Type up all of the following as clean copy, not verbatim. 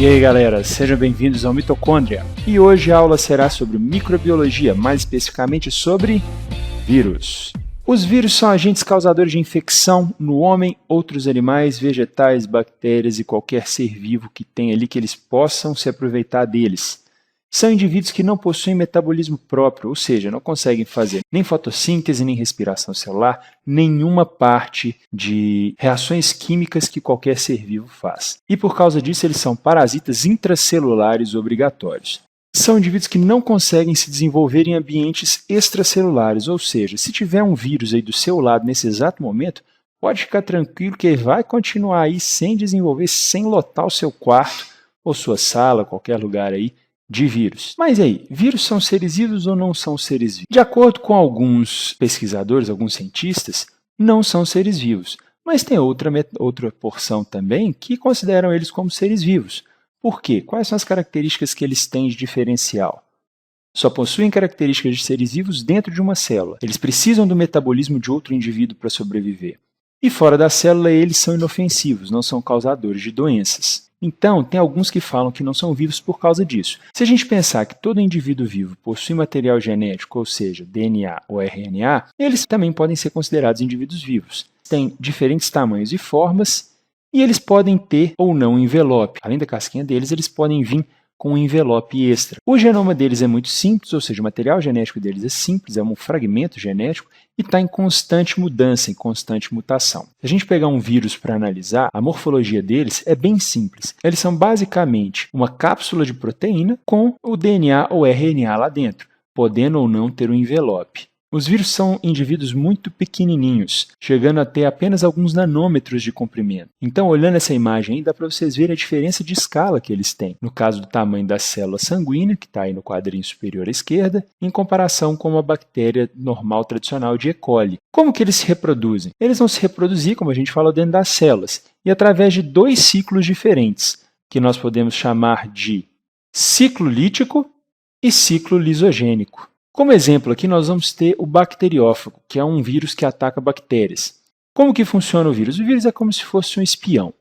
E aí galera, sejam bem-vindos ao Mitocôndria. E hoje a aula será sobre microbiologia, mais especificamente sobre vírus. Os vírus são agentes causadores de infecção no homem, outros animais, vegetais, bactérias e qualquer ser vivo que tenha ali que eles possam se aproveitar deles. São indivíduos que não possuem metabolismo próprio, ou seja, não conseguem fazer nem fotossíntese, nem respiração celular, nenhuma parte de reações químicas que qualquer ser vivo faz. E por causa disso, eles são parasitas intracelulares obrigatórios. São indivíduos que não conseguem se desenvolver em ambientes extracelulares, ou seja, se tiver um vírus aí do seu lado nesse exato momento, pode ficar tranquilo que ele vai continuar aí sem desenvolver, sem lotar o seu quarto ou sua sala, qualquer lugar aí, de vírus. Mas e aí, vírus são seres vivos ou não são seres vivos? De acordo com alguns pesquisadores, alguns cientistas, não são seres vivos. Mas tem outra porção também que consideram eles como seres vivos. Por quê? Quais são as características que eles têm de diferencial? Só possuem características de seres vivos dentro de uma célula. Eles precisam do metabolismo de outro indivíduo para sobreviver. E fora da célula, eles são inofensivos, não são causadores de doenças. Então, tem alguns que falam que não são vivos por causa disso. Se a gente pensar que todo indivíduo vivo possui material genético, ou seja, DNA ou RNA, eles também podem ser considerados indivíduos vivos. Têm diferentes tamanhos e formas, e eles podem ter ou não envelope. Além da casquinha deles, eles podem vir com um envelope extra. O genoma deles é muito simples, ou seja, o material genético deles é simples, é um fragmento genético e está em constante mudança, em constante mutação. Se a gente pegar um vírus para analisar, a morfologia deles é bem simples. Eles são basicamente uma cápsula de proteína com o DNA ou RNA lá dentro, podendo ou não ter um envelope. Os vírus são indivíduos muito pequenininhos, chegando a ter apenas alguns nanômetros de comprimento. Então, olhando essa imagem aí, dá para vocês verem a diferença de escala que eles têm, no caso do tamanho da célula sanguínea, que está aí no quadrinho superior à esquerda, em comparação com uma bactéria normal tradicional de E. coli. Como que eles se reproduzem? Eles vão se reproduzir, como a gente falou, dentro das células, e através de dois ciclos diferentes, que nós podemos chamar de ciclo lítico e ciclo lisogênico. Como exemplo aqui, nós vamos ter o bacteriófago, que é um vírus que ataca bactérias. Como que funciona o vírus? O vírus é como se fosse um espião.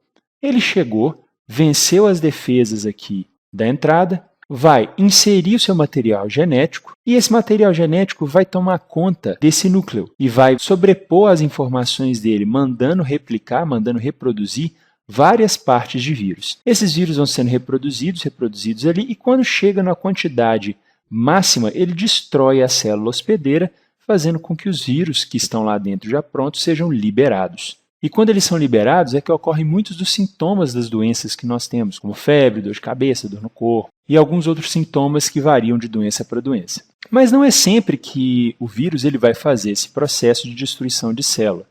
Ele chegou, venceu as defesas aqui da entrada, vai inserir o seu material genético e esse material genético vai tomar conta desse núcleo e vai sobrepor as informações dele, mandando replicar, mandando reproduzir várias partes de vírus. Esses vírus vão sendo reproduzidos ali e quando chega na quantidade máxima, ele destrói a célula hospedeira, fazendo com que os vírus que estão lá dentro já prontos sejam liberados. E quando eles são liberados é que ocorrem muitos dos sintomas das doenças que nós temos, como febre, dor de cabeça, dor no corpo e alguns outros sintomas que variam de doença para doença. Mas não é sempre que o vírus ele vai fazer esse processo de destruição de célula.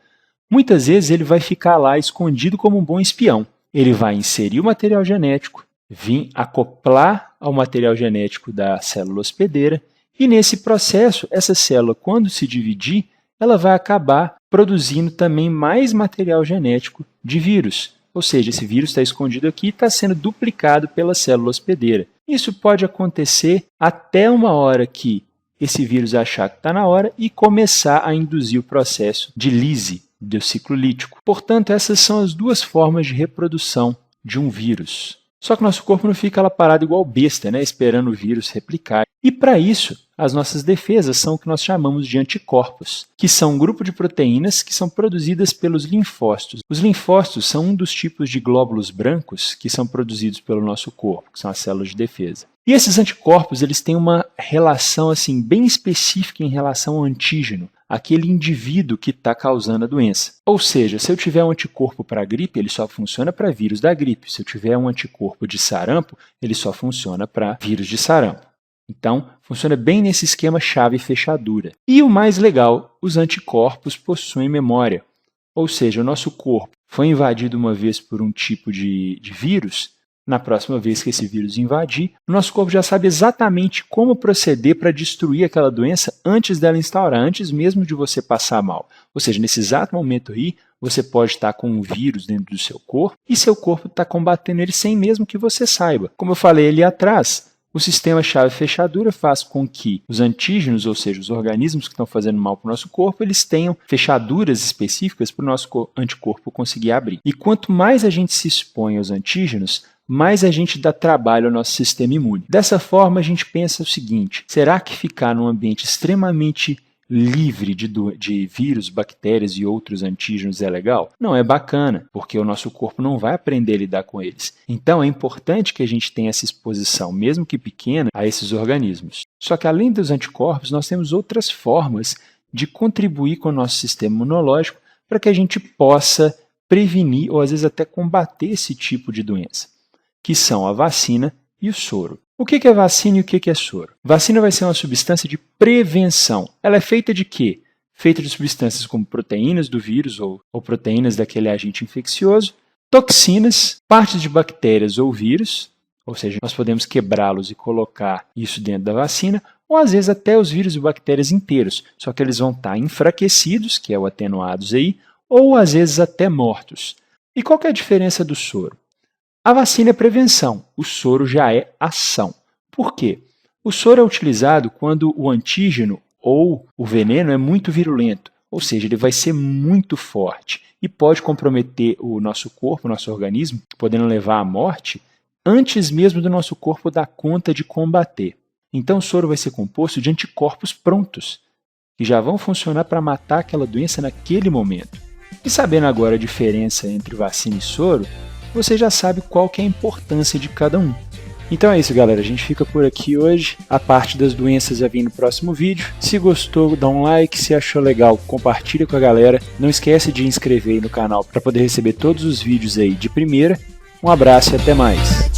Muitas vezes ele vai ficar lá escondido como um bom espião. Ele vai inserir o material genético, vir acoplar ao material genético da célula hospedeira e nesse processo, essa célula, quando se dividir, ela vai acabar produzindo também mais material genético de vírus. Ou seja, esse vírus está escondido aqui e está sendo duplicado pela célula hospedeira. Isso pode acontecer até uma hora que esse vírus achar que está na hora e começar a induzir o processo de lise do ciclo lítico. Portanto, essas são as duas formas de reprodução de um vírus. Só que nosso corpo não fica lá parado igual besta, né, esperando o vírus replicar. E para isso, as nossas defesas são o que nós chamamos de anticorpos, que são um grupo de proteínas que são produzidas pelos linfócitos. Os linfócitos são um dos tipos de glóbulos brancos que são produzidos pelo nosso corpo, que são as células de defesa. E esses anticorpos eles têm uma relação assim, bem específica em relação ao antígeno, aquele indivíduo que está causando a doença. Ou seja, se eu tiver um anticorpo para a gripe, ele só funciona para vírus da gripe. Se eu tiver um anticorpo de sarampo, ele só funciona para vírus de sarampo. Então, funciona bem nesse esquema chave e fechadura. E o mais legal, os anticorpos possuem memória. Ou seja, o nosso corpo foi invadido uma vez por um tipo de vírus, na próxima vez que esse vírus invadir, o nosso corpo já sabe exatamente como proceder para destruir aquela doença antes dela instaurar, antes mesmo de você passar mal. Ou seja, nesse exato momento aí, você pode estar com um vírus dentro do seu corpo e seu corpo está combatendo ele sem mesmo que você saiba. Como eu falei ali atrás, o sistema chave-fechadura faz com que os antígenos, ou seja, os organismos que estão fazendo mal para o nosso corpo, eles tenham fechaduras específicas para o nosso anticorpo conseguir abrir. E quanto mais a gente se expõe aos antígenos, mais a gente dá trabalho ao nosso sistema imune. Dessa forma, a gente pensa o seguinte: será que ficar num ambiente extremamente livre de vírus, bactérias e outros antígenos é legal? Não é bacana, porque o nosso corpo não vai aprender a lidar com eles. Então é importante que a gente tenha essa exposição, mesmo que pequena, a esses organismos. Só que além dos anticorpos, nós temos outras formas de contribuir com o nosso sistema imunológico para que a gente possa prevenir ou às vezes até combater esse tipo de doença, que são a vacina e o soro. O que é vacina e o que é soro? Vacina vai ser uma substância de prevenção. Ela é feita de quê? Feita de substâncias como proteínas do vírus ou proteínas daquele agente infeccioso, toxinas, partes de bactérias ou vírus, ou seja, nós podemos quebrá-los e colocar isso dentro da vacina, ou às vezes até os vírus e bactérias inteiros, só que eles vão estar enfraquecidos, que é o atenuados aí, ou às vezes até mortos. E qual que é a diferença do soro? A vacina é prevenção, o soro já é ação. Por quê? O soro é utilizado quando o antígeno ou o veneno é muito virulento, ou seja, ele vai ser muito forte e pode comprometer o nosso corpo, o nosso organismo, podendo levar à morte, antes mesmo do nosso corpo dar conta de combater. Então o soro vai ser composto de anticorpos prontos, que já vão funcionar para matar aquela doença naquele momento. E sabendo agora a diferença entre vacina e soro, você já sabe qual que é a importância de cada um. Então é isso, galera. A gente fica por aqui hoje. A parte das doenças vai vir no próximo vídeo. Se gostou, dá um like. Se achou legal, compartilha com a galera. Não esquece de inscrever aí no canal para poder receber todos os vídeos aí de primeira. Um abraço e até mais.